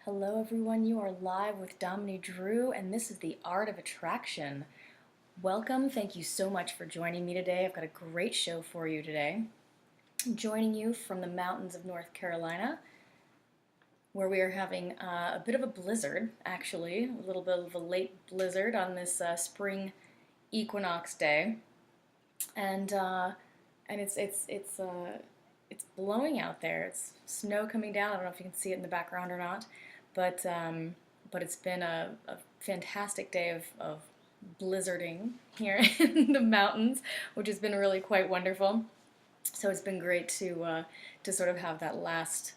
Hello everyone, you are live with Dominey Drew, and this is the Art of Attraction. Welcome, thank you so much for joining me today. I've got a great show for you today. I'm joining you from the mountains of North Carolina, where we are having a bit of a blizzard, actually, a little bit of a late blizzard on this spring equinox day, and it's blowing out there. It's snow coming down. I don't know if you can see it in the background or not, but it's been a fantastic day of blizzarding here in the mountains, which has been really quite wonderful. So it's been great to sort of have that last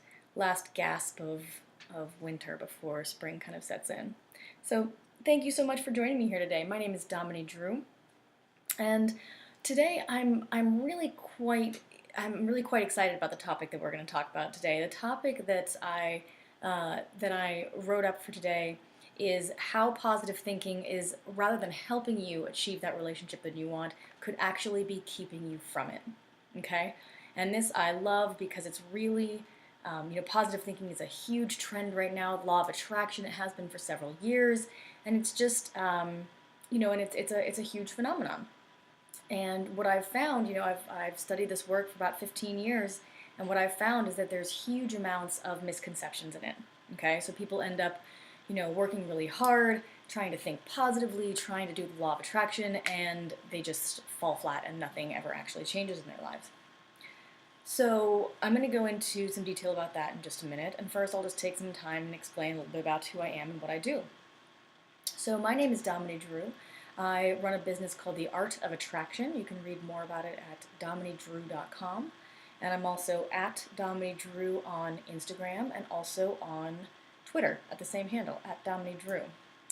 gasp of winter before spring kind of sets in. So thank you so much for joining me here today. My name is Dominey Drew, and today I'm really quite excited about the topic that we're going to talk about today. The topic that I wrote up for today is how positive thinking is, rather than helping you achieve that relationship that you want, could actually be keeping you from it. Okay, and this I love because it's really positive thinking is a huge trend right now. Law of attraction, it has been for several years, and it's just and it's a huge phenomenon. And what I've found, I've studied this work for about 15 years, and what I've found is that there's huge amounts of misconceptions in it. Okay, so people end up, working really hard, trying to think positively, trying to do the law of attraction, and they just fall flat and nothing ever actually changes in their lives. So I'm going to go into some detail about that in just a minute, and first I'll just take some time and explain a little bit about who I am and what I do. So my name is Dominey Drew. I run a business called The Art of Attraction. You can read more about it at domineydrew.com. And I'm also at Dominey Drew on Instagram and also on Twitter at the same handle, at Dominey Drew.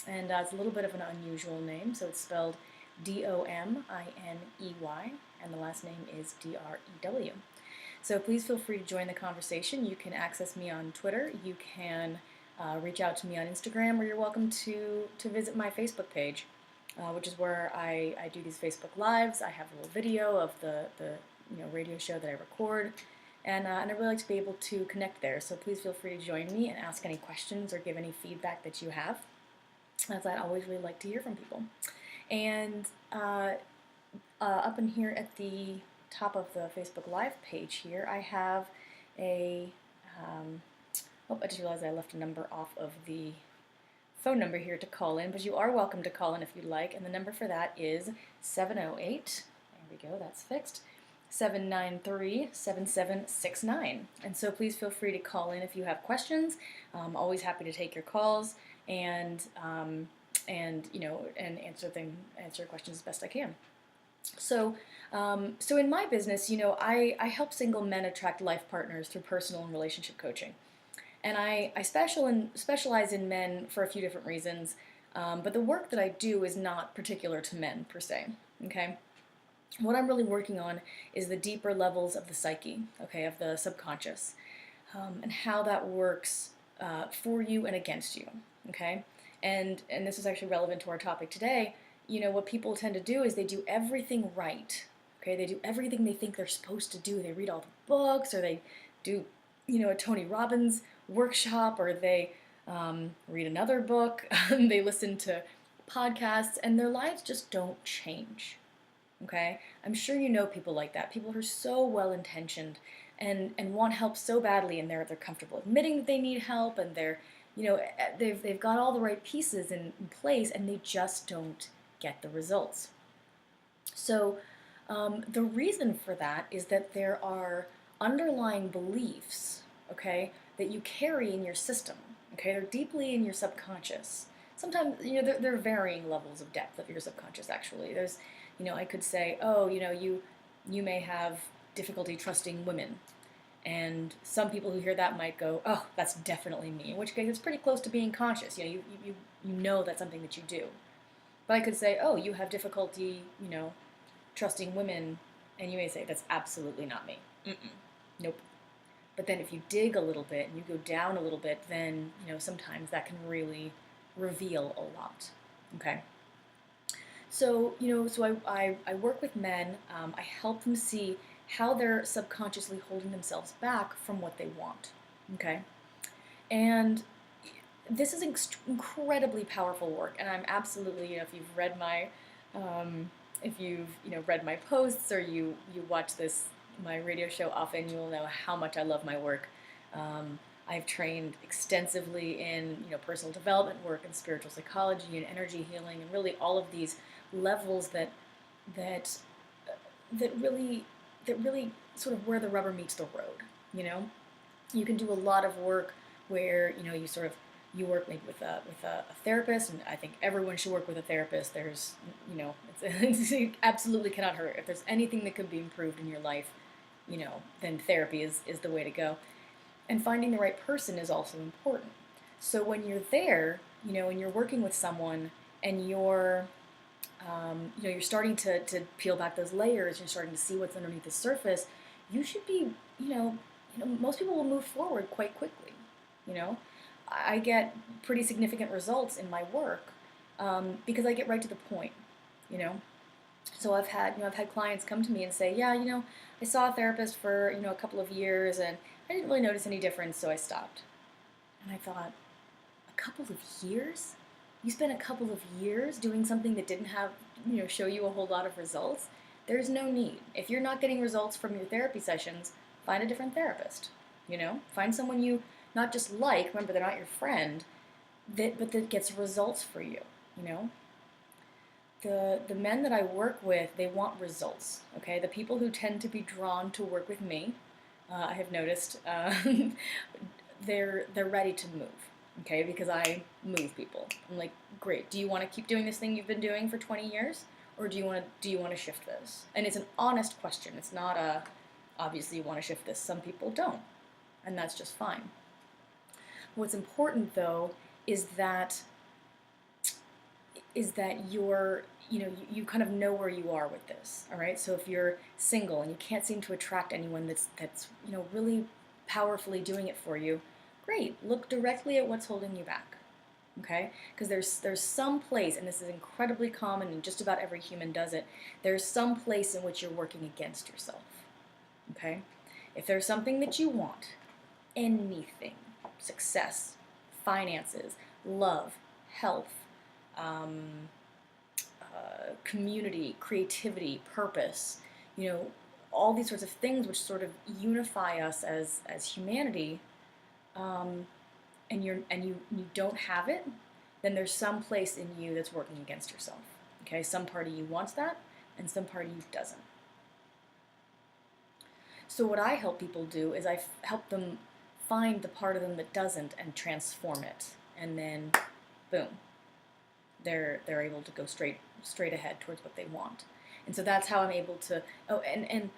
And it's a little bit of an unusual name, so it's spelled Dominey, and the last name is Drew. So please feel free to join the conversation. You can access me on Twitter. You can reach out to me on Instagram, or you're welcome to visit my Facebook page. Which is where I do these Facebook Lives. I have a little video of the radio show that I record, and I really like to be able to connect there. So please feel free to join me and ask any questions or give any feedback that you have, as I'd always really like to hear from people. And up in here at the top of the Facebook Live page here, I have a I just realized I left a number off of the phone number here to call in, but you are welcome to call in if you'd like, and the number for that is 708, there we go, that's fixed, 793-7769. And so please feel free to call in if you have questions. I'm always happy to take your calls and answer questions as best I can. So in my business, I help single men attract life partners through personal and relationship coaching. And I specialize in men for a few different reasons, but the work that I do is not particular to men, per se, okay? What I'm really working on is the deeper levels of the psyche, okay, of the subconscious, and how that works for you and against you, okay? And this is actually relevant to our topic today. What people tend to do is they do everything right, okay? They do everything they think they're supposed to do. They read all the books, or they do, a Tony Robbins workshop, or they read another book, they listen to podcasts, and their lives just don't change, okay? I'm sure you know people like that, people who are so well-intentioned and want help so badly, and they're comfortable admitting that they need help, and they've got all the right pieces in place, and they just don't get the results. So the reason for that is that there are underlying beliefs, okay, that you carry in your system, okay? They're deeply in your subconscious. Sometimes, there are varying levels of depth of your subconscious, actually. There's, I could say, oh, you may have difficulty trusting women. And some people who hear that might go, oh, that's definitely me, in which case it's pretty close to being conscious. You know that's something that you do. But I could say, oh, you have difficulty, trusting women, and you may say, that's absolutely not me. Nope. But then if you dig a little bit and you go down a little bit, then, sometimes that can really reveal a lot, okay? So, I work with men. I help them see how they're subconsciously holding themselves back from what they want, okay? And this is incredibly powerful work, and I'm absolutely, if you've read my, if you've read my posts or you watch my radio show often, you will know how much I love my work. Um, I've trained extensively in personal development work and spiritual psychology and energy healing and really all of these levels that that really that really sort of where the rubber meets the road. You know, you can do a lot of work where you work maybe with a therapist, and I think everyone should work with a therapist. There's it absolutely cannot hurt. If there's anything that could be improved in your life, then therapy is the way to go. And finding the right person is also important. So when you're there, and you're working with someone, and you're starting to peel back those layers, you're starting to see what's underneath the surface, you should be, most people will move forward quite quickly. You know, I get pretty significant results in my work because I get right to the point. You know, so I've had clients come to me and say, yeah, I saw a therapist for a couple of years and I didn't really notice any difference, so I stopped. And I thought, a couple of years? You spent a couple of years doing something that didn't have, show you a whole lot of results? There's no need. If you're not getting results from your therapy sessions, find a different therapist. Find someone you not just like, remember they're not your friend, but that gets results for you, you know? The men that I work with, they want results, okay? The people who tend to be drawn to work with me, I have noticed, they're ready to move, okay? Because I move people. I'm like, great. Do you want to keep doing this thing you've been doing for 20 years, or do you want to shift this? And it's an honest question. It's not obviously you want to shift this. Some people don't, and that's just fine. What's important though is that you kind of know where you are with this, all right? So if you're single and you can't seem to attract anyone that's really powerfully doing it for you, great. Look directly at what's holding you back, okay? Because there's some place, and this is incredibly common, and just about every human does it. There's some place in which you're working against yourself, okay? If there's something that you want, anything, success, finances, love, health, community, creativity, purpose, all these sorts of things which sort of unify us as humanity, and you don't have it, then there's some place in you that's working against yourself. Okay, some part of you wants that, and some part of you doesn't. So what I help people do is I help them find the part of them that doesn't and transform it, and then, boom, they're able to go straight ahead towards what they want. And so that's how I'm able to. Oh, and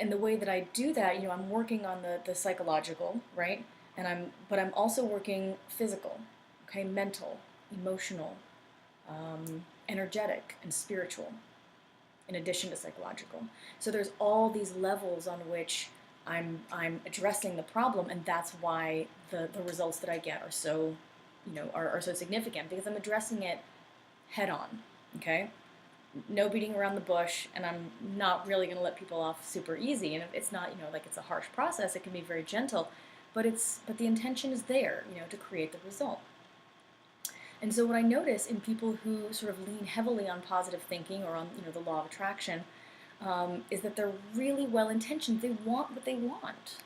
the way that I do that, I'm working on the psychological, right? But I'm also working physical, okay, mental, emotional, energetic, and spiritual, in addition to psychological. So there's all these levels on which I'm addressing the problem, and that's why the results that I get are so, are so significant, because I'm addressing it head on, okay? No beating around the bush, and I'm not really going to let people off super easy. And it's not, like it's a harsh process. It can be very gentle, but the intention is there, to create the result. And so what I notice in people who sort of lean heavily on positive thinking or on, the law of attraction, is that they're really well-intentioned. They want what they want.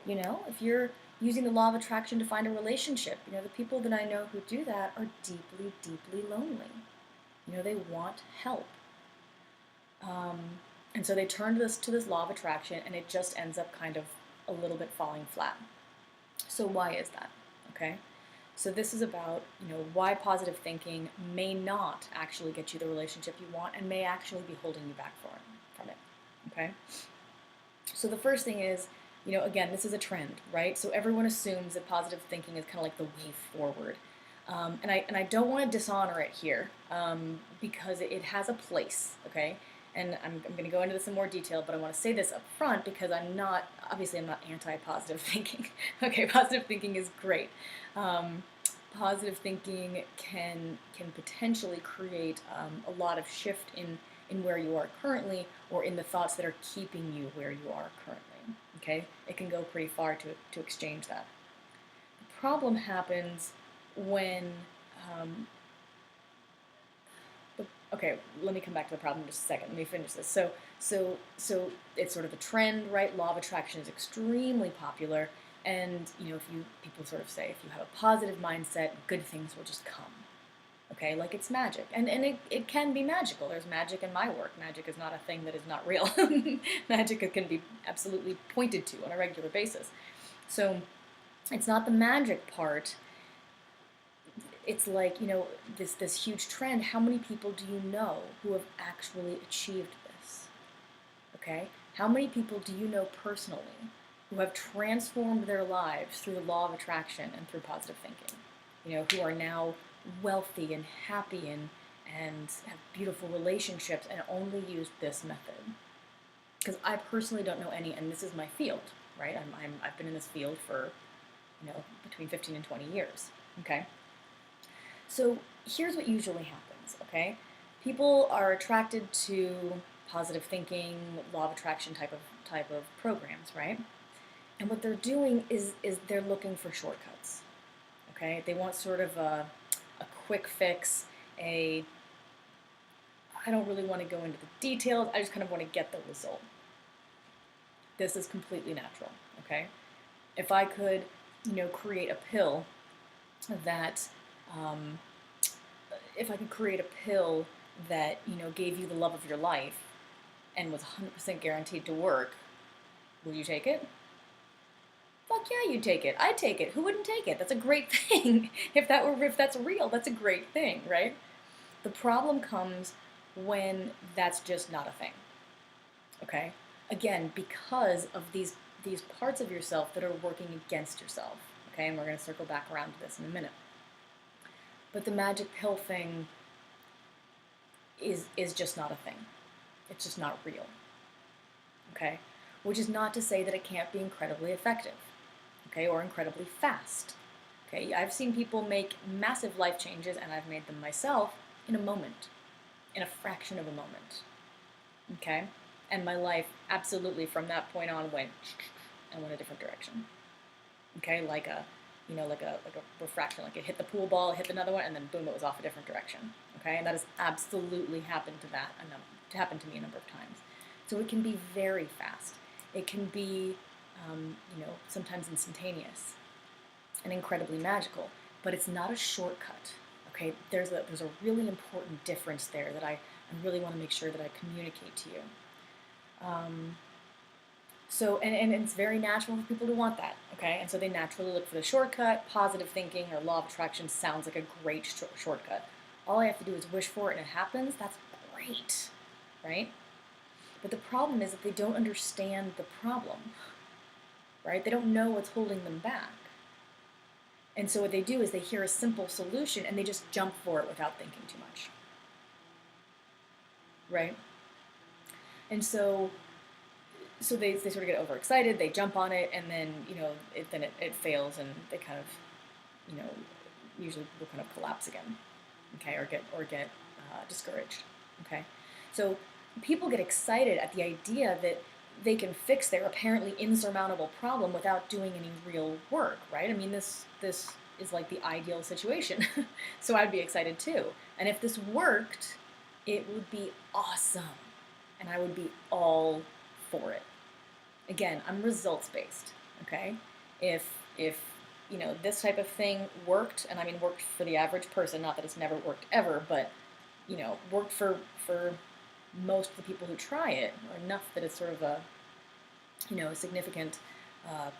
If you're using the law of attraction to find a relationship, the people that I know who do that are deeply, deeply lonely. They want help. And so they turn to this law of attraction, and it just ends up kind of a little bit falling flat. So why is that? Okay? So this is about, why positive thinking may not actually get you the relationship you want and may actually be holding you back from it. Okay? So the first thing is, again, this is a trend, right? So everyone assumes that positive thinking is kind of like the way forward. And I don't want to dishonor it here, because it has a place, okay? And I'm going to go into this in more detail, but I want to say this up front because I'm not anti-positive thinking. Okay, positive thinking is great. Positive thinking can potentially create a lot of shift in where you are currently, or in the thoughts that are keeping you where you are currently. Okay, it can go pretty far to exchange that. The problem happens when, um, okay, let me come back to the problem in just a second. Let me finish this. So it's sort of a trend, right? Law of attraction is extremely popular, and if people sort of say if you have a positive mindset, good things will just come. Okay, like it's magic, and it can be magical. There's magic in my work. Magic is not a thing that is not real. Magic can be absolutely pointed to on a regular basis. So it's not the magic part. It's like, this huge trend. How many people do you know who have actually achieved this? Okay? How many people do you know personally who have transformed their lives through the law of attraction and through positive thinking? Who are now wealthy and happy and have beautiful relationships and only use this method? Because I personally don't know any, and this is my field, right? I've been in this field for, between 15 and 20 years, okay? So here's what usually happens, okay? People are attracted to positive thinking, law of attraction type of programs, right? And what they're doing is they're looking for shortcuts, okay? They want sort of a quick fix, I don't really want to go into the details, I just kind of want to get the result. This is completely natural, okay? If I could, create a pill that, if I could create a pill that, gave you the love of your life and was 100% guaranteed to work, would you take it? Fuck yeah, you'd take it. I'd take it. Who wouldn't take it? That's a great thing. If that's real, that's a great thing, right? The problem comes when that's just not a thing. Okay? Again, because of these parts of yourself that are working against yourself. Okay, and we're going to circle back around to this in a minute. But the magic pill thing is just not a thing. It's just not real. Okay? Which is not to say that it can't be incredibly effective. Okay, or incredibly fast. Okay, I've seen people make massive life changes, and I've made them myself in a moment, in a fraction of a moment. Okay, and my life absolutely from that point on went a different direction. Okay, like a refraction, like it hit the pool ball, it hit another one, and then boom, it was off a different direction. Okay, and that has absolutely happened to me a number of times. So it can be very fast. It can be sometimes instantaneous and incredibly magical, but it's not a shortcut. Okay, there's a really important difference there that I really want to make sure that I communicate to you. So it's very natural for people to want that. Okay, and so they naturally look for the shortcut. Positive thinking or law of attraction sounds like a great shortcut. All I have to do is wish for it and it happens. That's great, right? But the problem is that they don't understand the problem. Right? They don't know what's holding them back. And so what they do is they hear a simple solution and they just jump for it without thinking too much. Right? And so they sort of get overexcited, they jump on it, and then, it fails and they kind of, usually will kind of collapse again. Okay? Or get discouraged. Okay? So people get excited at the idea that they can fix their apparently insurmountable problem without doing any real work, right? I mean, this is like the ideal situation. So I'd be excited too. And if this worked, it would be awesome. And I would be all for it. Again, I'm results-based, okay? If this type of thing worked, and I mean worked for the average person, not that it's never worked ever, but, worked for most of the people who try it, or enough that it's sort of a significant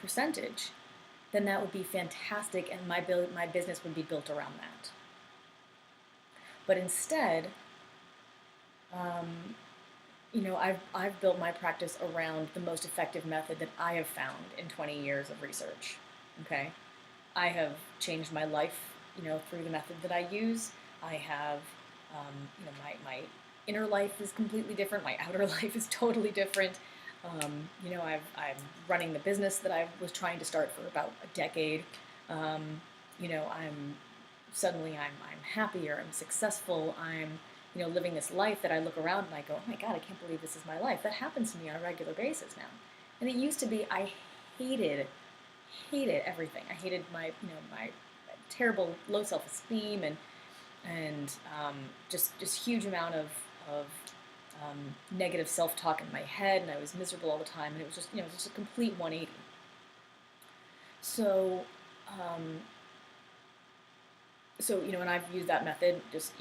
percentage, then that would be fantastic, and my business would be built around that. But instead, I've built my practice around the most effective method that I have found in 20 years of research. Okay, I have changed my life, through the method that I use. I have, my inner life is completely different. My outer life is totally different. I'm running the business that I was trying to start for about a decade. I'm happier. I'm successful. I'm living this life that I look around and I go, oh my God, I can't believe this is my life. That happens to me on a regular basis now. And it used to be I hated everything. I hated my terrible low self-esteem and just huge amount of negative self-talk in my head, and I was miserable all the time, and it was just a complete 180. So, um, and I've used that method just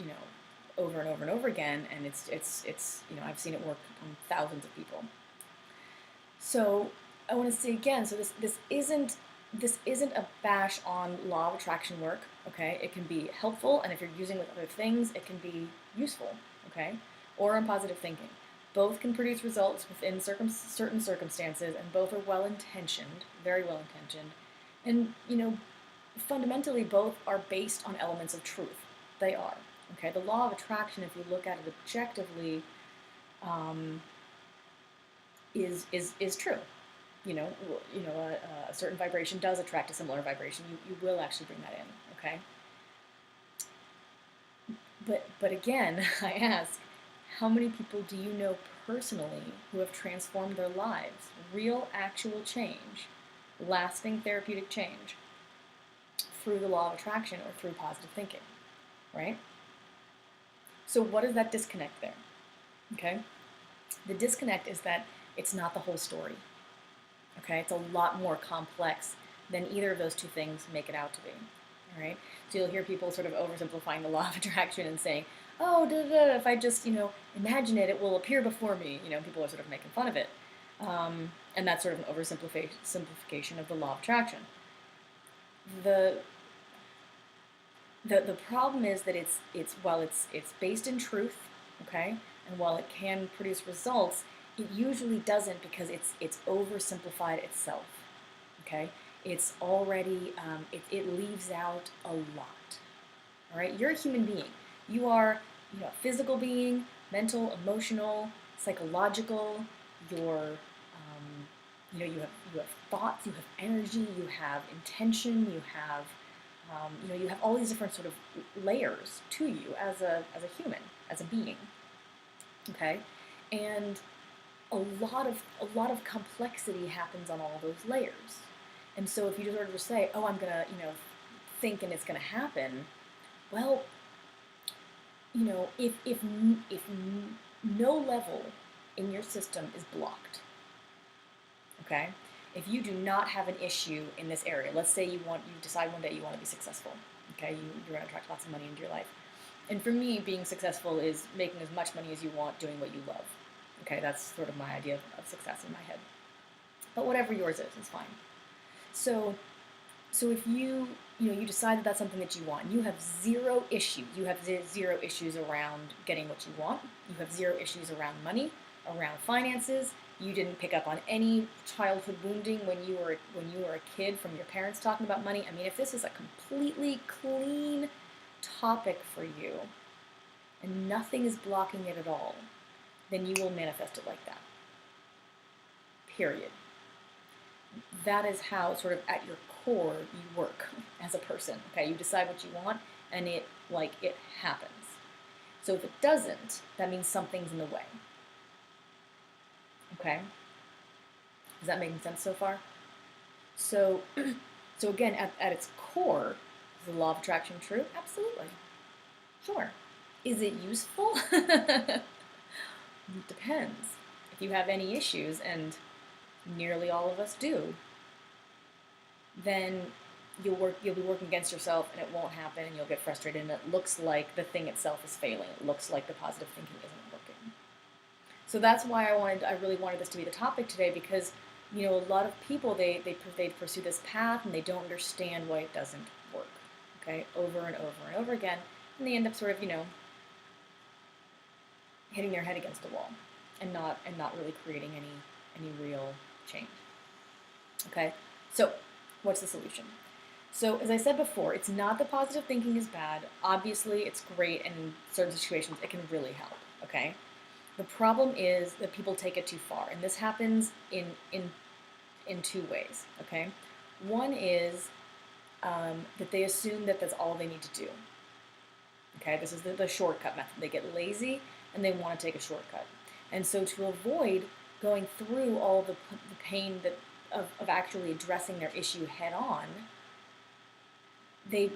over and over and over again, and it's I've seen it work on thousands of people. So I want to say again, so this isn't a bash on law of attraction work, okay? It can be helpful, and if you're using it with other things, it can be useful, okay? Or on positive thinking. Both can produce results within certain circumstances, and both are well-intentioned, very well-intentioned. And, fundamentally, both are based on elements of truth. They are, okay? The law of attraction, if you look at it objectively, is true. A certain vibration does attract a similar vibration. You will actually bring that in, okay? But again, I ask, how many people do you know personally who have transformed their lives? Real, actual change, lasting therapeutic change through the law of attraction or through positive thinking, right? So what is that disconnect there? Okay? The disconnect is that it's not the whole story. Okay? It's a lot more complex than either of those two things make it out to be. All right? So you'll hear people sort of oversimplifying the law of attraction and saying, oh, if I just, imagine it, it will appear before me. People are sort of making fun of it. And that's sort of an oversimplification of the law of attraction. The problem is that while it's based in truth, okay, and while it can produce results, it usually doesn't because it's oversimplified itself, okay. It's already it leaves out a lot. All right, you're a human being. You are a physical being, mental, emotional, psychological. You're you have thoughts, you have energy, you have intention, you have you have all these different sort of layers to you as a human, as a being. Okay, and a lot of complexity happens on all those layers. And so if you just sort of say, oh, I'm gonna think and it's gonna happen, well, if no level in your system is blocked, okay? If you do not have an issue in this area, let's say you decide one day you want to be successful, okay? You're going to attract lots of money into your life. And for me, being successful is making as much money as you want, doing what you love. Okay, that's sort of my idea of success in my head. But whatever yours is fine. So if you decide that that's something that you want, you have zero issues. You have zero issues around getting what you want. You have zero issues around money, around finances. You didn't pick up on any childhood wounding when you were a kid from your parents talking about money. I mean, if this is a completely clean topic for you and nothing is blocking it at all, then you will manifest it like that. Period. That is how, sort of at your core, you work as a person. Okay, you decide what you want, and it happens. So if it doesn't, that means something's in the way. Okay? Is that making sense so far? So again, at its core, is the law of attraction true? Absolutely. Sure. Is it useful? It depends. If you have any issues, and nearly all of us do, then you'll be working against yourself, and it won't happen, and you'll get frustrated, and it looks like the thing itself is failing. It looks like the positive thinking isn't working. So that's why I really wanted this to be the topic today, because a lot of people they pursue this path and they don't understand why it doesn't work. Okay, over and over and over again, and they end up sort of hitting their head against the wall, and not really creating any real change. Okay, so what's the solution? So as I said before, it's not that positive thinking is bad. Obviously, it's great, and in certain situations, it can really help. Okay, the problem is that people take it too far, and this happens in two ways. Okay, one is that they assume that that's all they need to do. Okay, this is the shortcut method. They get lazy and they want to take a shortcut, and so to avoid going through all the pain of actually addressing their issue head on, they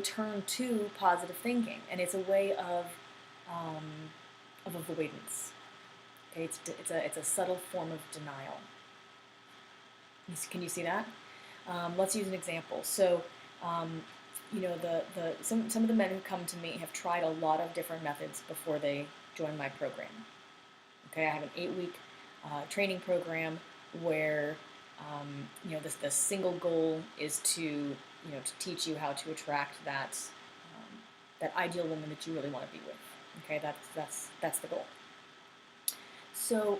turn to positive thinking, and it's a way of avoidance. Okay, it's a subtle form of denial. Can you see that? Let's use an example. So, um, some of the men who come to me have tried a lot of different methods before they join my program. Okay, I have an 8-week training program where the single goal is to to teach you how to attract that ideal woman that you really want to be with. Okay, that's the goal. So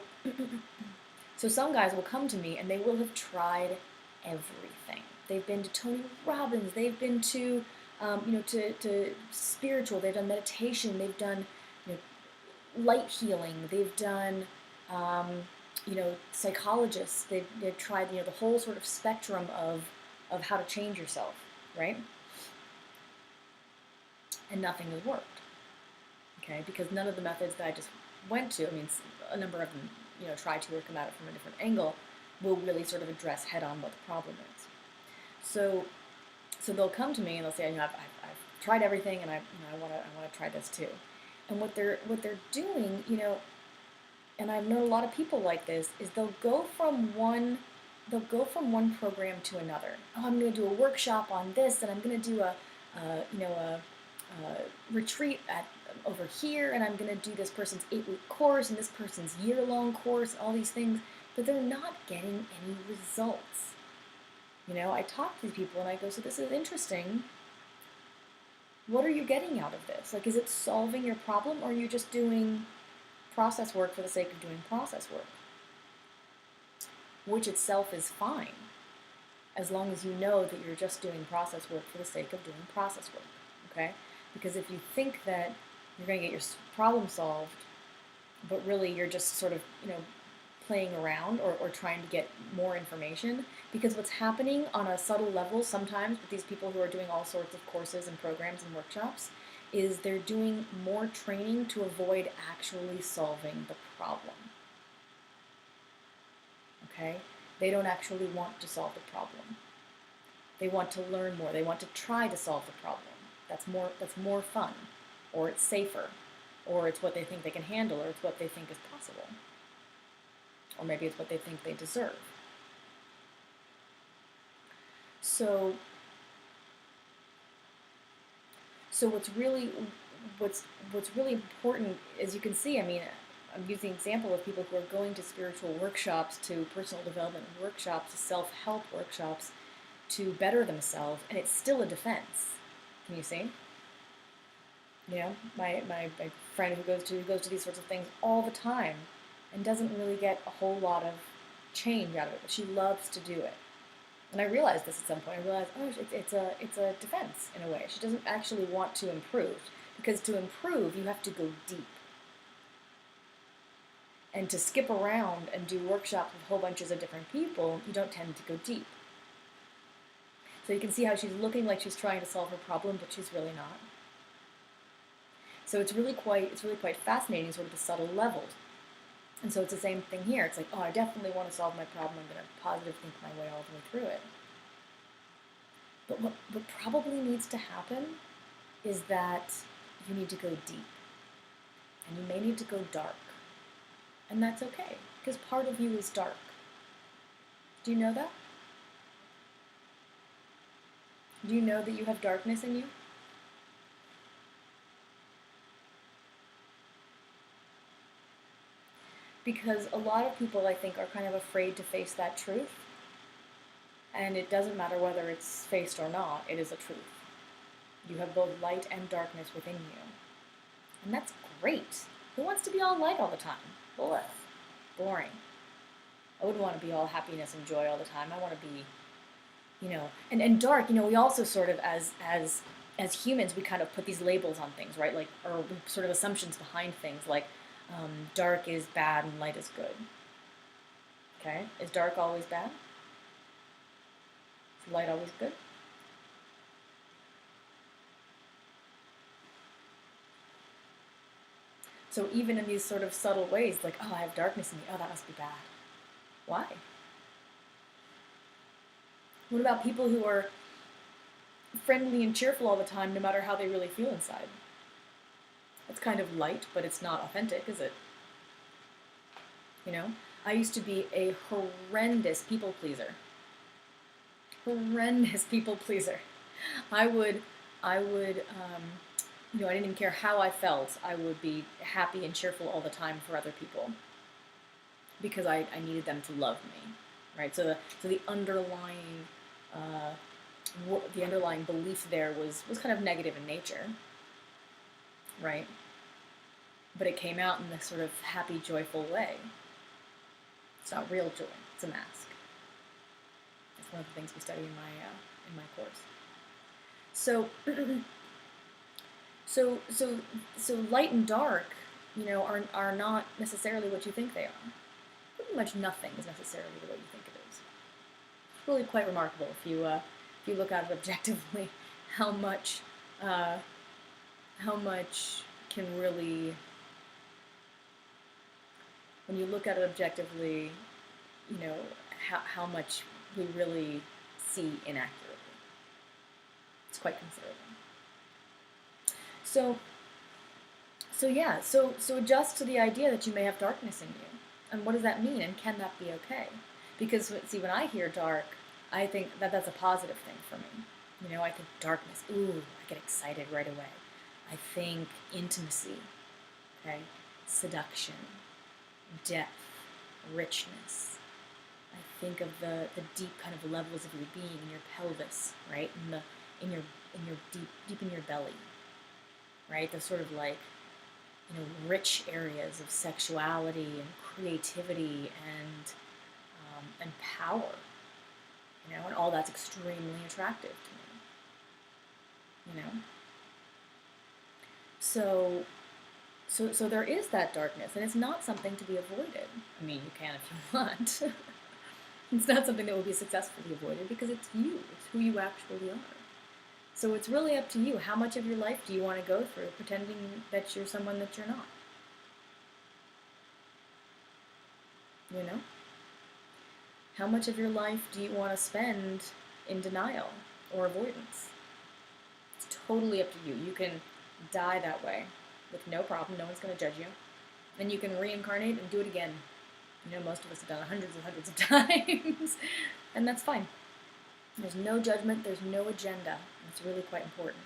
so some guys will come to me and they will have tried everything. They've been to Tony Robbins. They've been to to spiritual. They've done meditation. They've done light healing. They've done psychologists. They've tried the whole sort of spectrum of how to change yourself, right? And nothing has worked. Okay, because none of the methods that I just went to, I mean, a number of them, try to or come at it from a different angle, will really sort of address head on what the problem is. So they'll come to me and they'll say, I've tried everything, and I want to try this too. And what they're doing, and I've known a lot of people like this, is they'll go from one program to another. Oh, I'm going to do a workshop on this, and I'm going to do a retreat over here, and I'm going to do this person's 8-week course and this person's year-long course, all these things, but they're not getting any results. I talk to these people and I go, so this is interesting. What are you getting out of this? Like, is it solving your problem, or are you just doing process work for the sake of doing process work? Which itself is fine, as long as you know that you're just doing process work for the sake of doing process work, okay? Because if you think that you're going to get your problem solved, but really you're just sort of, playing around or trying to get more information, because what's happening on a subtle level sometimes with these people who are doing all sorts of courses and programs and workshops is they're doing more training to avoid actually solving the problem. Okay? They don't actually want to solve the problem. They want to learn more. They want to try to solve the problem. That's more fun, or it's safer, or it's what they think they can handle, or it's what they think is possible. Or maybe it's what they think they deserve. So what's really important, as you can see, I mean, I'm using the example of people who are going to spiritual workshops, to personal development workshops, to self-help workshops, to better themselves, and it's still a defense. Can you see? My friend who goes to these sorts of things all the time and doesn't really get a whole lot of change out of it, but she loves to do it. And I realized this at some point. I realized, it's a defense in a way. She doesn't actually want to improve, because to improve, you have to go deep. And to skip around and do workshops with whole bunches of different people, you don't tend to go deep. So you can see how she's looking like she's trying to solve her problem, but she's really not. So it's really quite fascinating, sort of the subtle levels. And so it's the same thing here. It's like, I definitely want to solve my problem. I'm going to positive think my way all the way through it. But what probably needs to happen is that you need to go deep. And you may need to go dark. And that's okay, because part of you is dark. Do you know that? Do you know that you have darkness in you? Because a lot of people, I think, are kind of afraid to face that truth. And it doesn't matter whether it's faced or not, it is a truth. You have both light and darkness within you. And that's great. Who wants to be all light all the time? Ugh, boring. I wouldn't want to be all happiness and joy all the time. I want to be, and dark, we also sort of, as humans, we kind of put these labels on things, right? Like, or sort of assumptions behind things, like, dark is bad and light is good. Okay? Is dark always bad? Is light always good? So even in these sort of subtle ways, like, I have darkness in me, that must be bad. Why? What about people who are friendly and cheerful all the time, no matter how they really feel inside. It's kind of light, but it's not authentic, is it? You know? I used to be a horrendous people pleaser. Horrendous people pleaser. I would, I didn't even care how I felt. I would be happy and cheerful all the time for other people because I needed them to love me, right? So uh, the underlying belief there was kind of negative in nature, right? But it came out in this sort of happy, joyful way. It's not real joy; it's a mask. That's one of the things we study in my course. So, so light and dark, are not necessarily what you think they are. Pretty much nothing is necessarily what you think it is. It's really quite remarkable if you look at it objectively, how much uh, how much can really, when you look at it objectively, you know how much we really see inaccurately. It's quite considerable. So so adjust to the idea that you may have darkness in you. And what does that mean? And can that be okay? Because, see, when I hear dark, I think that that's a positive thing for me. I think darkness, ooh, I get excited right away. I think intimacy, okay? Seduction, depth, richness. I think of the deep kind of levels of your being in your pelvis, right? In your deep in your belly, right? The sort of like, rich areas of sexuality and creativity and power, and all that's extremely attractive to me. So there is that darkness, and it's not something to be avoided. I mean, you can if you want. It's not something that will be successfully avoided because it's you. It's who you actually are. So it's really up to you. How much of your life do you want to go through pretending that you're someone that you're not? You know? How much of your life do you want to spend in denial or avoidance? It's totally up to you. You can die that way with no problem. No one's going to judge you. And you can reincarnate and do it again. Most of us have done it hundreds and hundreds of times. And that's fine. There's no judgment. There's no agenda. It's really quite important.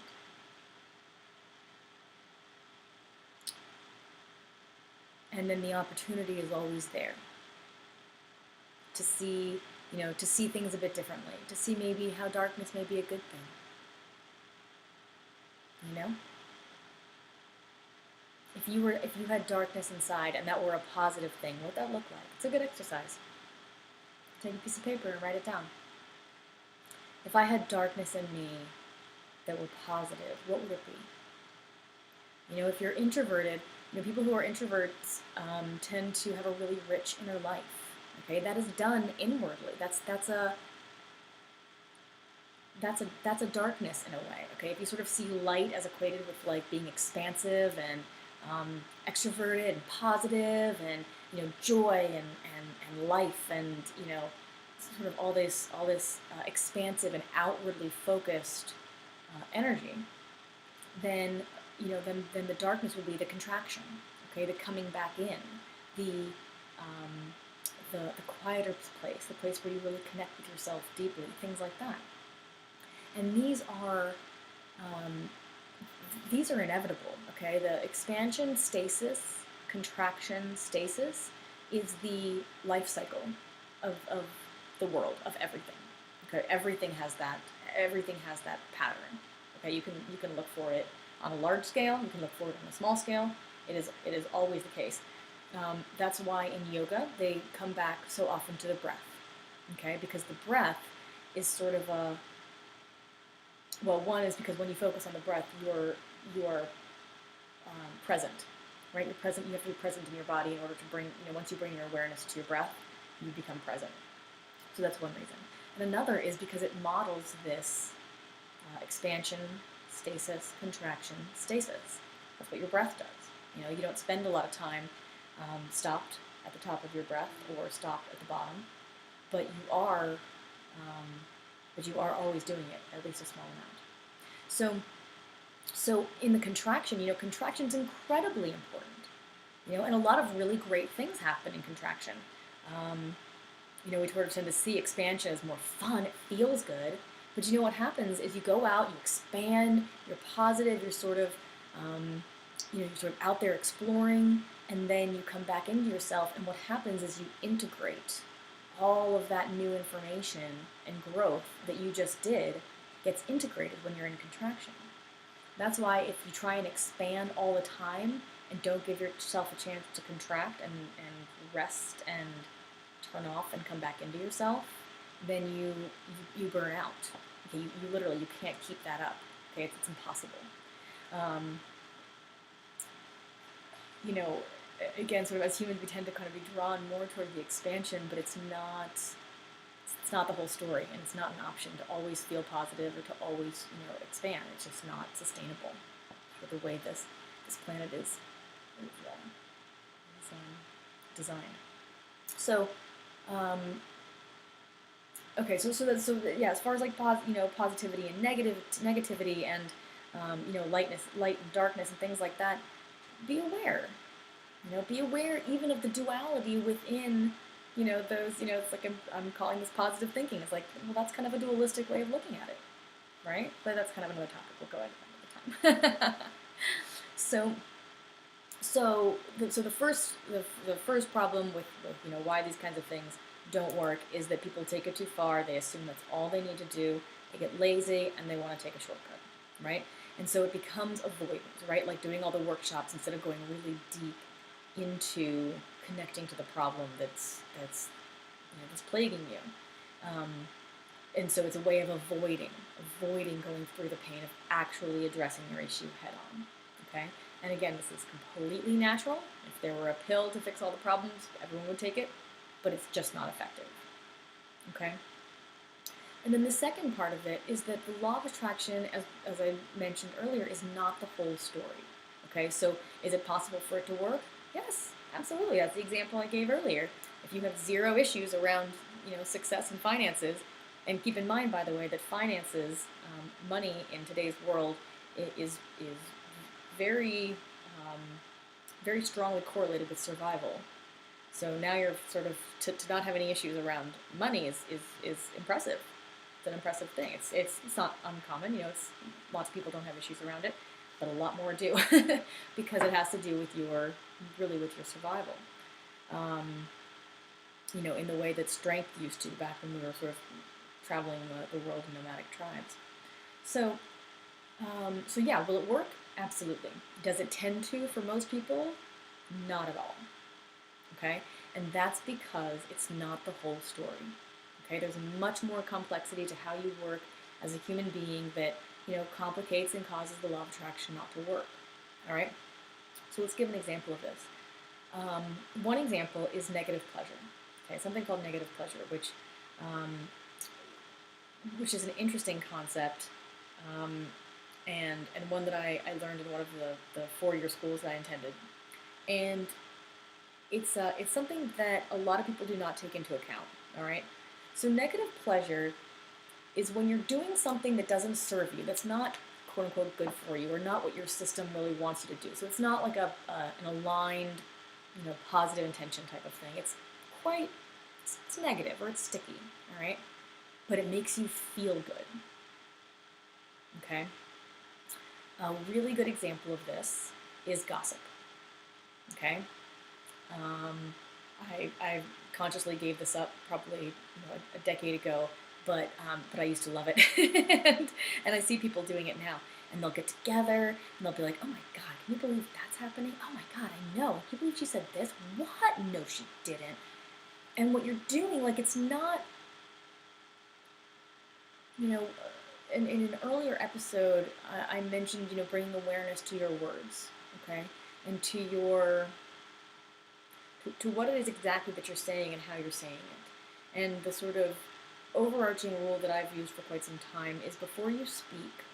And then the opportunity is always there to see, to see things a bit differently, to see maybe how darkness may be a good thing. If you had darkness inside and that were a positive thing, what would that look like? It's a good exercise. Take a piece of paper and write it down. If I had darkness in me that were positive, what would it be? If you're introverted, people who are introverts tend to have a really rich inner life. Okay, that is done inwardly. That's a darkness in a way. Okay, if you sort of see light as equated with like being expansive and extroverted and positive and joy and life and sort of all this expansive and outwardly focused energy, then then the darkness will be the contraction. Okay, the coming back in, the quieter place, the place where you really connect with yourself deeply, things like that. And these are inevitable. Okay, the expansion, stasis, contraction, stasis is the life cycle of the world, of everything. Okay, everything has that pattern. Okay, you can look for it on a large scale. You can look for it on a small scale. It is always the case. That's why in yoga they come back so often to the breath. Okay, because the breath is sort of one is because when you focus on the breath, you are present, right? You're present. You have to be present in your body in order to bring, once you bring your awareness to your breath, you become present. So that's one reason. And another is because it models this expansion, stasis, contraction, stasis. That's what your breath does. You don't spend a lot of time stopped at the top of your breath or stopped at the bottom, but you are always doing it, at least a small amount. So, so in the contraction, contraction's incredibly important. And a lot of really great things happen in contraction. Um, we sort of tend to see expansion as more fun. It feels good. But what happens is you go out, you expand, you're positive, you're sort of out there exploring, and then you come back into yourself, and what happens is you integrate all of that new information and growth that you just did gets integrated when you're in contraction. That's why if you try and expand all the time and don't give yourself a chance to contract and rest and turn off and come back into yourself, then you burn out. Okay, you literally you can't keep that up. Okay, it's impossible. Um, you know, Again, sort of as humans, we tend to kind of be drawn more toward the expansion, but it's not the whole story, and it's not an option to always feel positive or to always expand. It's just not sustainable for the way this planet is designed. So, okay, yeah. As far as like positivity and negativity and light and darkness and things like that, be aware. Be aware even of the duality within those. It's like I'm calling this positive thinking. It's like, well, that's kind of a dualistic way of looking at it, right? But that's kind of another topic. We'll go into another time. The first problem with why these kinds of things don't work is that people take it too far. They assume that's all they need to do. They get lazy and they want to take a shortcut, right? And so it becomes avoidance, right? Like doing all the workshops instead of going really deep into connecting to the problem that's plaguing you. And so it's a way of avoiding going through the pain of actually addressing your issue head on. Okay? And again, this is completely natural. If there were a pill to fix all the problems, everyone would take it, but it's just not effective. Okay? And then the second part of it is that the law of attraction, as I mentioned earlier, is not the whole story. Okay? So is it possible for it to work? Yes, absolutely. That's the example I gave earlier. If you have zero issues around success and finances, and keep in mind, by the way, that finances, money in today's world is very very strongly correlated with survival. So now you're sort of to not have any issues around money is impressive. It's an impressive thing. It's not uncommon. Lots of people don't have issues around it, but a lot more do because it has to do with your survival. In the way that strength used to back when we were sort of traveling the world in nomadic tribes. So yeah, will it work? Absolutely. Does it tend to for most people? Not at all. Okay? And that's because it's not the whole story. Okay? There's much more complexity to how you work as a human being that, complicates and causes the law of attraction not to work. All right? So let's give an example of this. One example is negative pleasure. Okay? Something called negative pleasure, which is an interesting concept, and one that I learned in one of the 4-year schools that I attended. And it's something that a lot of people do not take into account, all right? So negative pleasure is when you're doing something that doesn't serve you, that's not quote-unquote good for you, or not what your system really wants you to do. So it's not like an aligned, positive intention type of thing. It's negative, or it's sticky, all right? But it makes you feel good, okay? A really good example of this is gossip, okay? I consciously gave this up probably a decade ago, but I used to love it, and I see people doing it now, and they'll get together and they'll be like, "Oh my God, can you believe that's happening? Oh my God, I know. Can you believe she said this? What? No, she didn't." And what you're doing, like, it's not, in an earlier episode, I mentioned, bringing awareness to your words, okay, and to what it is exactly that you're saying and how you're saying it. And the sort of overarching rule that I've used for quite some time is before you speak,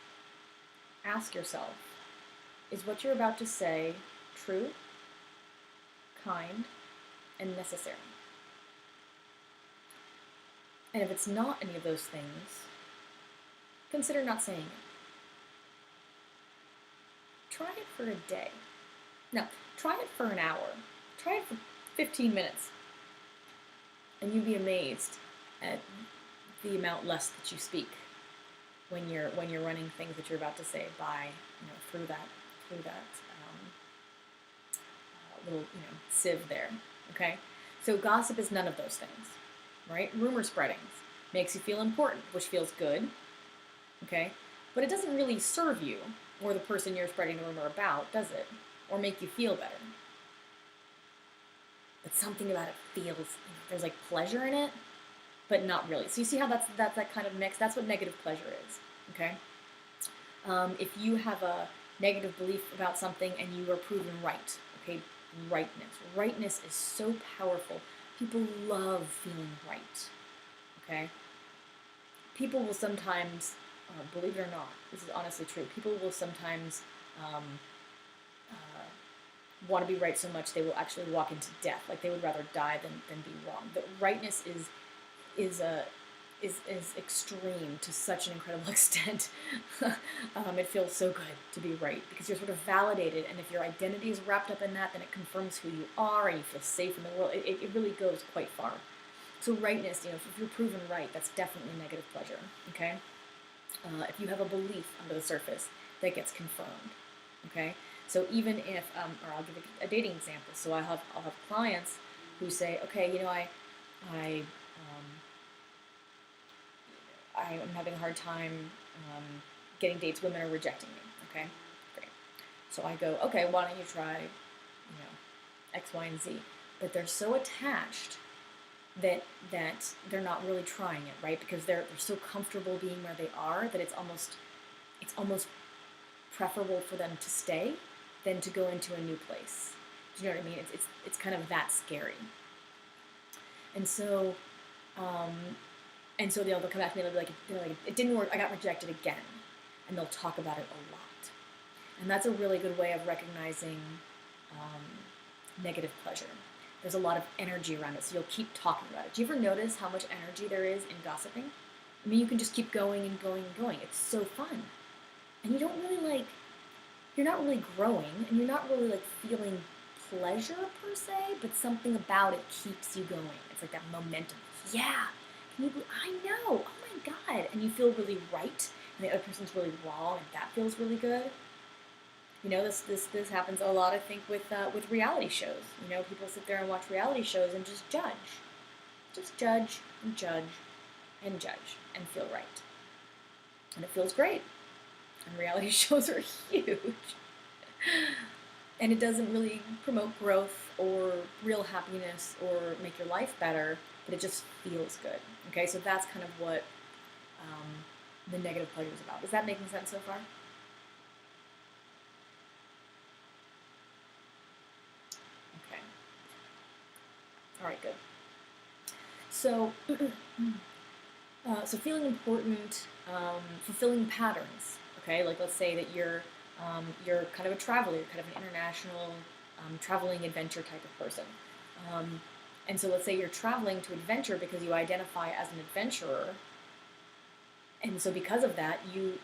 ask yourself, is what you're about to say true, kind, and necessary? And if it's not any of those things, consider not saying it. try it for a day. No, try it for an hour. Try it for 15 minutes. And you'd be amazed at the amount less that you speak when you're running things that you're about to say by, through that little, sieve there. Okay? So gossip is none of those things, right? Rumor spreading makes you feel important, which feels good, okay? But it doesn't really serve you or the person you're spreading the rumor about, does it? Or make you feel better. But something about it feels, there's like pleasure in it, but not really. So you see how that's that kind of mix? That's what negative pleasure is, okay? If you have a negative belief about something and you are proven right, okay? Rightness is so powerful. People love feeling right, okay? People will sometimes, believe it or not, this is honestly true, people will sometimes want to be right so much they will actually walk into death. Like they would rather die than be wrong. But rightness is extreme to such an incredible extent. It feels so good to be right because you're sort of validated, and if your identity is wrapped up in that, then it confirms who you are and you feel safe in the world. It really goes quite far. So rightness, if you're proven right, that's definitely negative pleasure, okay? If you have a belief under the surface, that gets confirmed, okay? So even if, or I'll give a dating example. So I'll have clients who say, okay, I'm having a hard time getting dates. Women are rejecting me. Okay, great. So I go, okay, why don't you try, X, Y, and Z? But they're so attached that they're not really trying it, right? Because they're so comfortable being where they are that it's almost preferable for them to stay than to go into a new place. Do you know what I mean? It's kind of that scary. And so they'll come back to me and they'll be like, it didn't work, I got rejected again. And they'll talk about it a lot. And that's a really good way of recognizing negative pleasure. There's a lot of energy around it, so you'll keep talking about it. Do you ever notice how much energy there is in gossiping? I mean, you can just keep going and going and going. It's so fun. And you don't really you're not really growing, and you're not really feeling pleasure per se, but something about it keeps you going. It's like that momentum. Yeah, I know, oh my God. And you feel really right, and the other person's really wrong, and that feels really good. This happens a lot, I think, with reality shows. People sit there and watch reality shows and just judge. Just judge and judge and judge and feel right. And it feels great. And reality shows are huge. And it doesn't really promote growth or real happiness or make your life better, but it just feels good. Okay, so that's kind of what the negative pleasure is about. Is that making sense so far? Okay. All right, good. So, so feeling important, fulfilling patterns. Okay, like let's say that you're kind of a traveler, you're kind of an international traveling adventure type of person. And so let's say you're traveling to adventure because you identify as an adventurer, and so because of that, you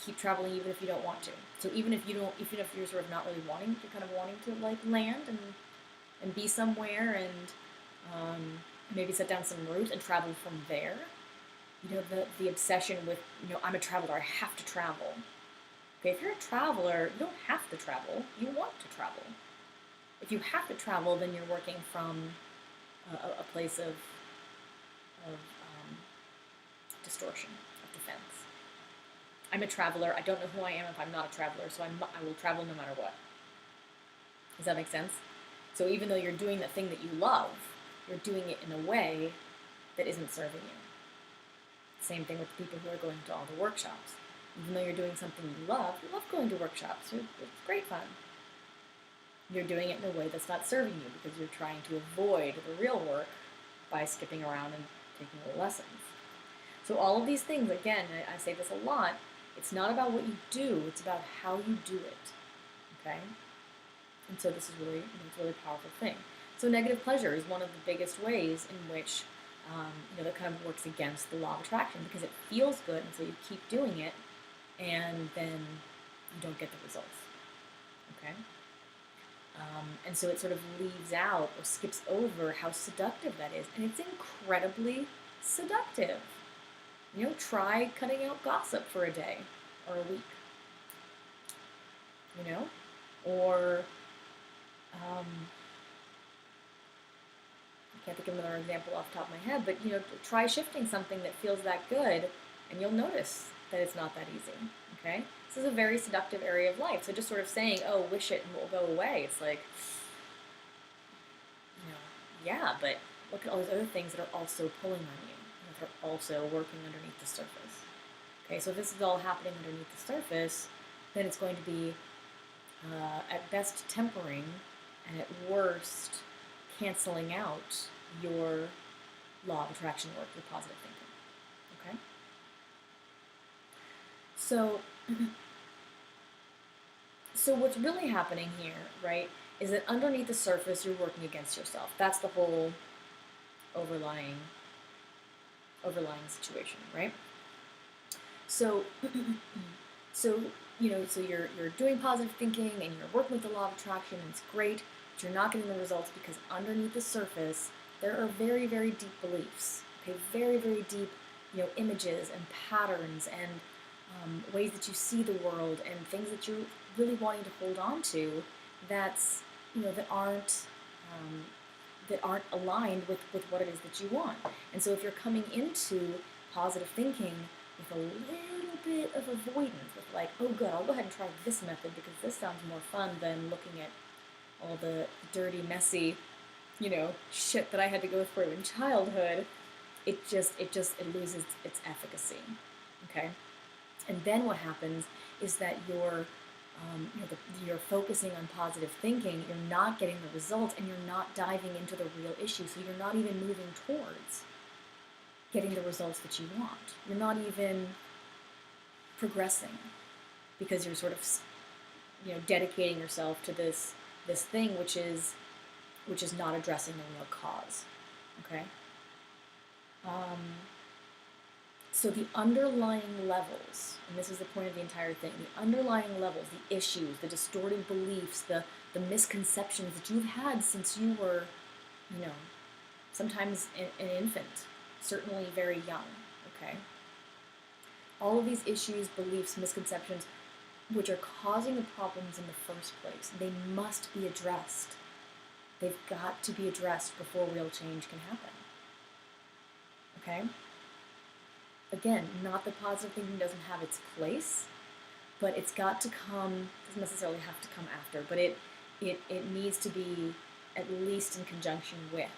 keep traveling even if you don't want to. So even if you're sort of not really wanting, you're kind of wanting to land and be somewhere and maybe set down some roots and travel from there. The obsession with, I'm a traveler, I have to travel. Okay, if you're a traveler, you don't have to travel, you want to travel. If you have to travel, then you're working from a place of distortion, of defense. I'm a traveler, I don't know who I am if I'm not a traveler, so I will travel no matter what. Does that make sense? So even though you're doing the thing that you love, you're doing it in a way that isn't serving you. Same thing with the people who are going to all the workshops. Even though you're doing something you love going to workshops. It's great fun. You're doing it in a way that's not serving you because you're trying to avoid the real work by skipping around and taking the lessons. So all of these things, again, I say this a lot, it's not about what you do, it's about how you do it. Okay? And so this is really, it's a really powerful thing. So negative pleasure is one of the biggest ways in which that kind of works against the law of attraction because it feels good, and so you keep doing it, and then you don't get the results. Okay? And so it sort of leaves out or skips over how seductive that is. And it's incredibly seductive. Try cutting out gossip for a day or a week. Or I can't think of another example off the top of my head, but try shifting something that feels that good, and you'll notice that it's not that easy. Okay, this is a very seductive area of life. So just sort of saying, "Oh, wish it and it will go away," it's like, yeah, but look at all those other things that are also pulling on you, that are also working underneath the surface. Okay, so if this is all happening underneath the surface, then it's going to be at best tempering, and at worst canceling out your law of attraction work, your positive thinking. Okay? So, so what's really happening here, right, is that underneath the surface you're working against yourself. That's the whole overlying situation, right? So, so you're doing positive thinking and you're working with the law of attraction, and it's great, but you're not getting the results because underneath the surface there are very, very deep beliefs. Okay, very, very deep, images and patterns and ways that you see the world and things that you're really wanting to hold on to that's that aren't aligned with what it is that you want. And so if you're coming into positive thinking with a little bit of avoidance, with like, oh good, I'll go ahead and try this method because this sounds more fun than looking at all the dirty, messy, shit that I had to go through in childhood, it loses its efficacy. Okay? And then what happens is that you're focusing on positive thinking, you're not getting the results, and you're not diving into the real issue. So you're not even moving towards getting the results that you want. You're not even progressing because you're sort of, dedicating yourself to this thing which is not addressing the real cause. Okay. So the underlying levels, and this is the point of the entire thing, the underlying levels, the issues, the distorted beliefs, the misconceptions that you've had since you were, sometimes an infant, certainly very young, okay? All of these issues, beliefs, misconceptions, which are causing the problems in the first place, they must be addressed. They've got to be addressed before real change can happen. Okay? Again, not that positive thinking doesn't have its place, but it's got to come, doesn't necessarily have to come after, but it needs to be at least in conjunction with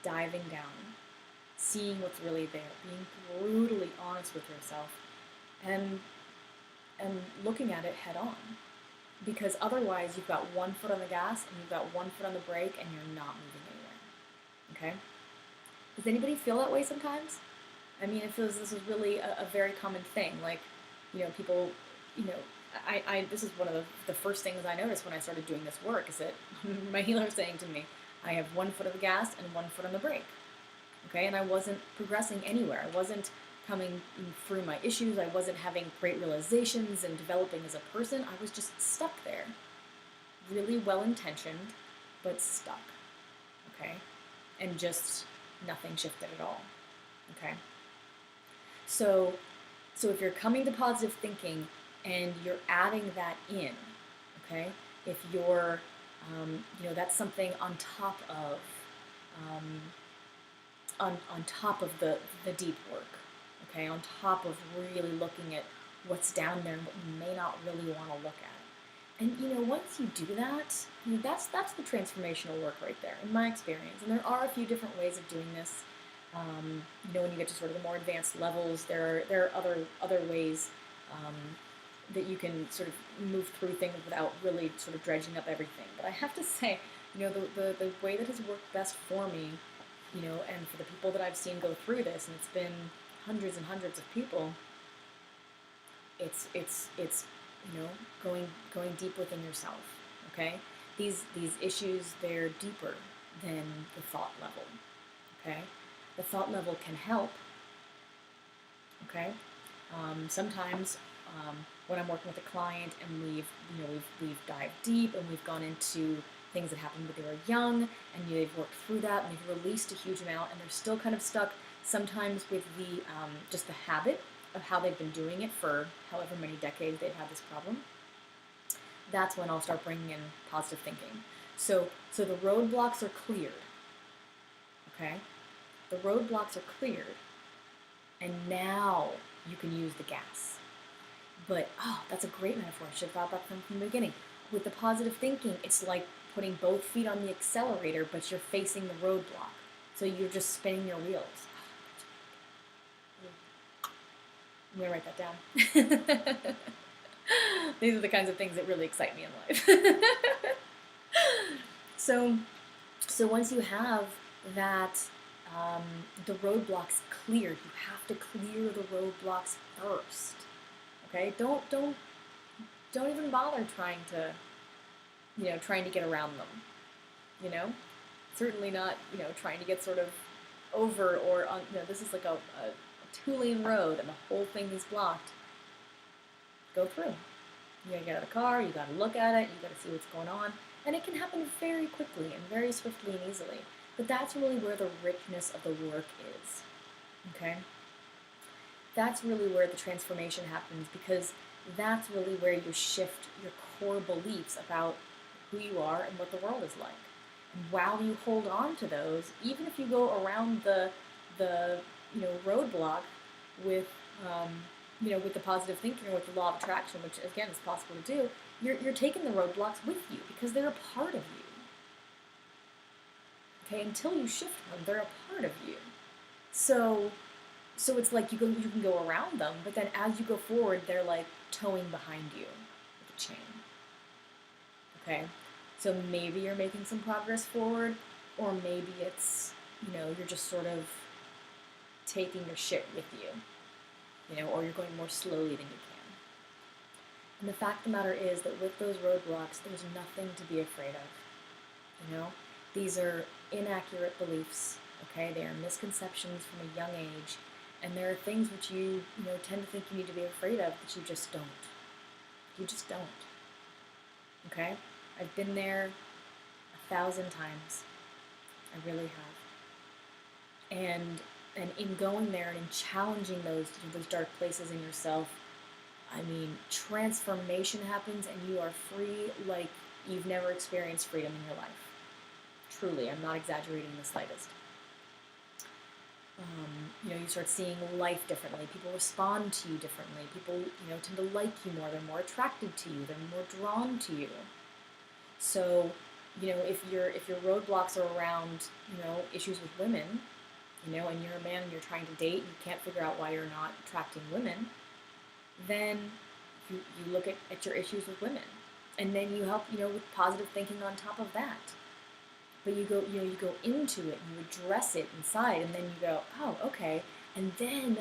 diving down, seeing what's really there, being brutally honest with yourself, and looking at it head on. Because otherwise you've got one foot on the gas and you've got one foot on the brake and you're not moving anywhere. Okay? Does anybody feel that way sometimes? I mean, it feels this is really a very common thing. Like, people, this is one of the first things I noticed when I started doing this work is that my healer was saying to me, I have one foot on the gas and one foot on the brake. Okay? And I wasn't progressing anywhere. I wasn't coming through my issues. I wasn't having great realizations and developing as a person. I was just stuck there. Really well-intentioned, but stuck. Okay? And just nothing shifted at all. Okay? So if you're coming to positive thinking and you're adding that in, okay? If you're, that's something on top of, on top of the deep work, okay? On top of really looking at what's down there and what you may not really want to look at. And, once you do that, that's the transformational work right there, in my experience. And there are a few different ways of doing this. When you get to sort of the more advanced levels, there are other ways that you can sort of move through things without really sort of dredging up everything. But I have to say, the way that has worked best for me, and for the people that I've seen go through this, and it's been hundreds and hundreds of people, it's going deep within yourself. Okay, these issues, they're deeper than the thought level. Okay. The thought level can help, okay? Sometimes when I'm working with a client and we've dived deep and we've gone into things that happened when they were young, and they've worked through that and they've released a huge amount, and they're still kind of stuck sometimes with the just the habit of how they've been doing it for however many decades they've had this problem. That's when I'll start bringing in positive thinking. So the roadblocks are cleared. Okay, the roadblocks are cleared, and now you can use the gas. But, oh, that's a great metaphor. I should have thought about that from the beginning. With the positive thinking, it's like putting both feet on the accelerator, but you're facing the roadblock. So you're just spinning your wheels. I'm going to write that down. These are the kinds of things that really excite me in life. So once you have that, the roadblocks cleared, you have to clear the roadblocks first. Okay, don't even bother trying to get around them. Certainly not, trying to get sort of over or on. This is like a 2-lane road and the whole thing is blocked. Go through. You gotta get out of the car. You gotta look at it. You gotta see what's going on, and it can happen very quickly and very swiftly and easily. But that's really where the richness of the work is. Okay. That's really where the transformation happens, because that's really where you shift your core beliefs about who you are and what the world is like. And while you hold on to those, even if you go around the roadblock with with the positive thinking or with the law of attraction, which again is possible to do, you're taking the roadblocks with you because they're a part of you. Okay, until you shift them, they're a part of you. So it's like you can go around them, but then as you go forward, they're like towing behind you with a chain. Okay, so maybe you're making some progress forward, or maybe it's you're just sort of taking your shit with you, or you're going more slowly than you can. And the fact of the matter is that with those roadblocks, there's nothing to be afraid of. These are inaccurate beliefs. Okay, they are misconceptions from a young age. And there are things which you tend to think you need to be afraid of that you just don't. You just don't. Okay? I've been there 1,000 times. I really have. And in going there and in challenging those dark places in yourself, I mean, transformation happens and you are free like you've never experienced freedom in your life. Truly, I'm not exaggerating in the slightest. You start seeing life differently. People respond to you differently. People, tend to like you more. They're more attracted to you. They're more drawn to you. So, if your roadblocks are around, issues with women, and you're a man and you're trying to date and you can't figure out why you're not attracting women, then you look at your issues with women, and then you help, with positive thinking on top of that. But you go into it and you address it inside, and then you go, oh, okay. And then,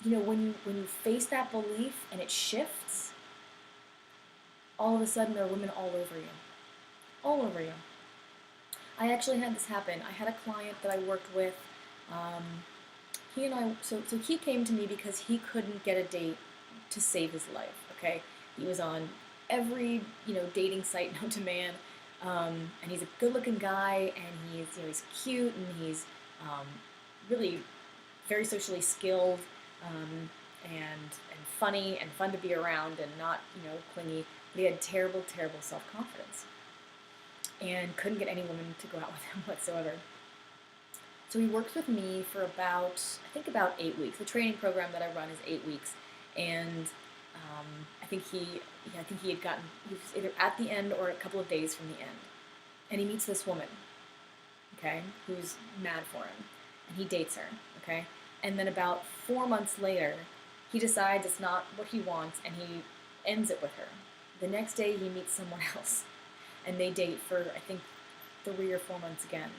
when you face that belief and it shifts, all of a sudden there are women all over you. All over you. I actually had this happen. I had a client that I worked with. So he came to me because he couldn't get a date to save his life, okay? He was on every, dating site known to man. And he's a good-looking guy, and he's cute, and he's really very socially skilled, and funny and fun to be around, and not clingy. But he had terrible, terrible self-confidence, and couldn't get any woman to go out with him whatsoever. So he worked with me for about 8 weeks. The training program that I run is 8 weeks, and I think he was either at the end or a couple of days from the end. And he meets this woman, okay, who's mad for him. And he dates her, okay? And then about 4 months later, he decides it's not what he wants, and he ends it with her. The next day, he meets someone else. And they date for, I think, 3 or 4 months again.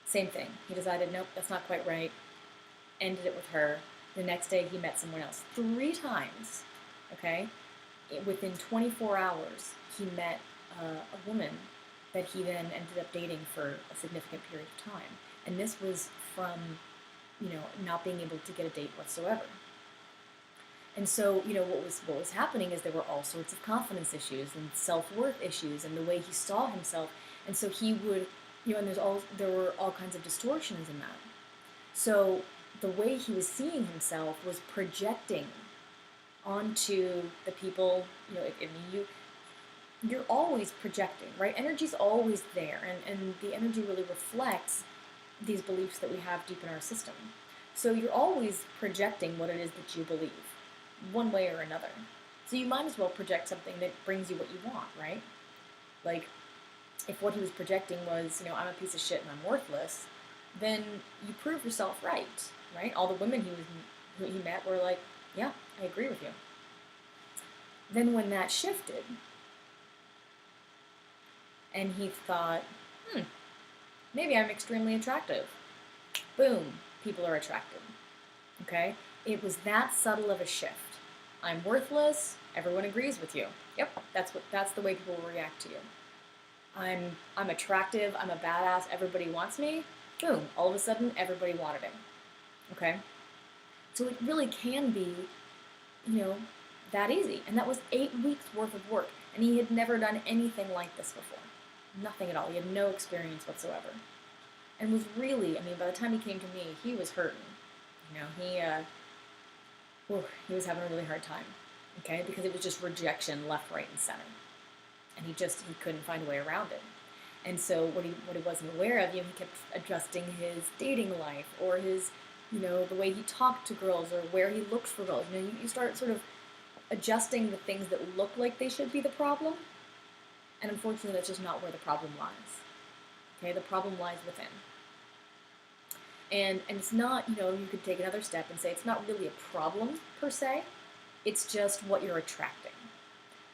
Same thing. He decided, nope, that's not quite right. Ended it with her. The next day, he met someone else. 3 times, okay? Within 24 hours, he met a woman that he then ended up dating for a significant period of time. And this was from, not being able to get a date whatsoever. And so, what was happening is there were all sorts of confidence issues and self-worth issues and the way he saw himself. And so he would, and there were all kinds of distortions in that. So the way he was seeing himself was projecting onto the people, you're always projecting, right? Energy's always there, and the energy really reflects these beliefs that we have deep in our system. So you're always projecting what it is that you believe, one way or another. So you might as well project something that brings you what you want, right? Like, if what he was projecting was, I'm a piece of shit and I'm worthless, then you prove yourself right, right? All the women who he met were like, yeah, I agree with you. Then when that shifted, and he thought, maybe I'm extremely attractive. Boom, people are attracted. Okay? It was that subtle of a shift. I'm worthless, everyone agrees with you. Yep, that's the way people will react to you. I'm attractive, I'm a badass, everybody wants me. Boom, all of a sudden everybody wanted him. Okay? So it really can be, that easy. And that was 8 weeks worth of work. And he had never done anything like this before. Nothing at all. He had no experience whatsoever. And was really, by the time he came to me, he was hurting. He was having a really hard time. Okay? Because it was just rejection left, right, and center. And he couldn't find a way around it. And so what he wasn't aware of, he kept adjusting his dating life or his, the way he talked to girls or where he looked for girls. You start sort of adjusting the things that look like they should be the problem. And unfortunately, that's just not where the problem lies. Okay, the problem lies within. And it's not, you could take another step and say it's not really a problem per se. It's just what you're attracting.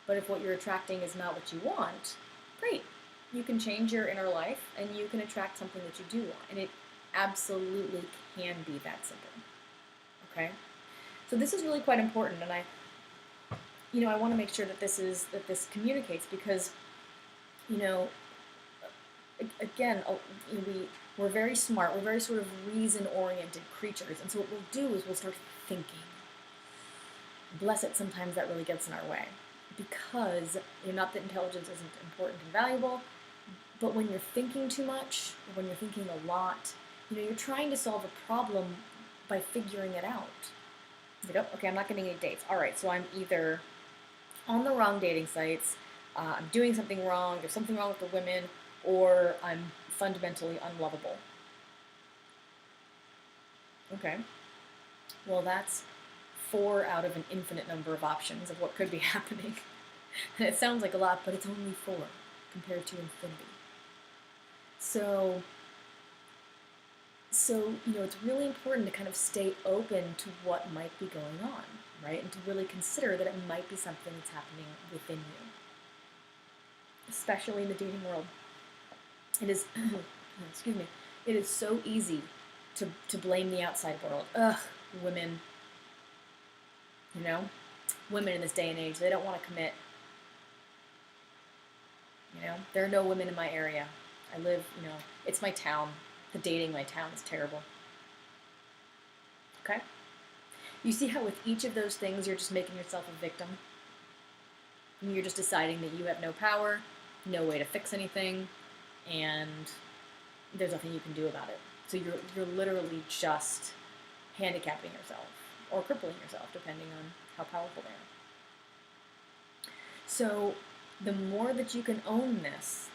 But if what you're attracting is not what you want, great. You can change your inner life and you can attract something that you do want. And it absolutely can be that simple. Okay? So this is really quite important, and I want to make sure that this communicates because, again, we're very smart. We're very sort of reason-oriented creatures, and so what we'll do is we'll start thinking. Bless it, sometimes that really gets in our way because, not that intelligence isn't important and valuable, but when you're thinking too much, or when you're thinking a lot, you're trying to solve a problem by figuring it out. Okay, I'm not getting any dates. All right, so I'm either on the wrong dating sites, I'm doing something wrong, there's something wrong with the women, or I'm fundamentally unlovable. Okay, well that's 4 out of an infinite number of options of what could be happening. And it sounds like a lot, but it's only 4 compared to infinity. So it's really important to kind of stay open to what might be going on, right? And to really consider that it might be something that's happening within you, especially in the dating world. It is, excuse me, it is so easy to blame the outside world. Ugh, women, women in this day and age, they don't want to commit. There are no women in my area. I live, it's my town. The dating in my town is terrible. Okay? You see how with each of those things you're just making yourself a victim? And you're just deciding that you have no power, no way to fix anything, and there's nothing you can do about it. So you're literally just handicapping yourself or crippling yourself, depending on how powerful they are. So the more that you can own this,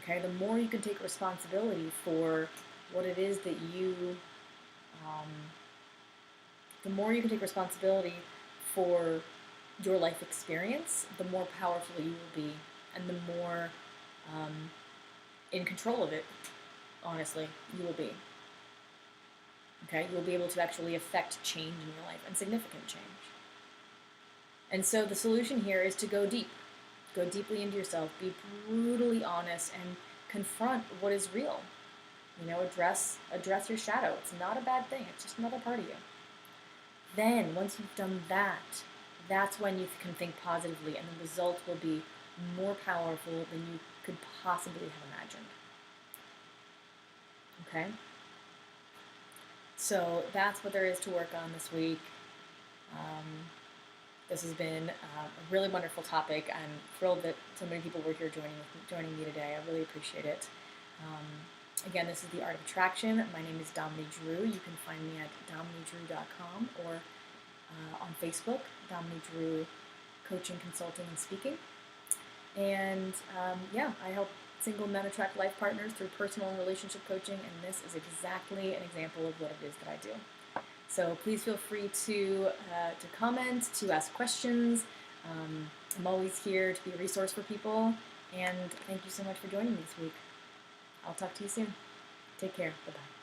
okay, the more you can take responsibility for what it is that the more you can take responsibility for your life experience, the more powerful you will be, and the more in control of it, honestly, you will be. Okay, you will be able to actually affect change in your life, and significant change. And so the solution here is to go deep. Go deeply into yourself, be brutally honest, and confront what is real. Address your shadow. It's not a bad thing. It's just another part of you. Then, once you've done that, that's when you can think positively, and the results will be more powerful than you could possibly have imagined. Okay? So that's what there is to work on this week. This has been a really wonderful topic. I'm thrilled that so many people were here joining me today. I really appreciate it. Um, Again, this is The Art of Attraction. My name is Dominey Drew. You can find me at DomineyDrew.com or on Facebook, Dominey Drew Coaching, Consulting, and Speaking. And yeah, I help single men attract life partners through personal and relationship coaching, and this is exactly an example of what it is that I do. So please feel free to comment, to ask questions. I'm always here to be a resource for people, and thank you so much for joining me this week. I'll talk to you soon. Take care. Bye-bye.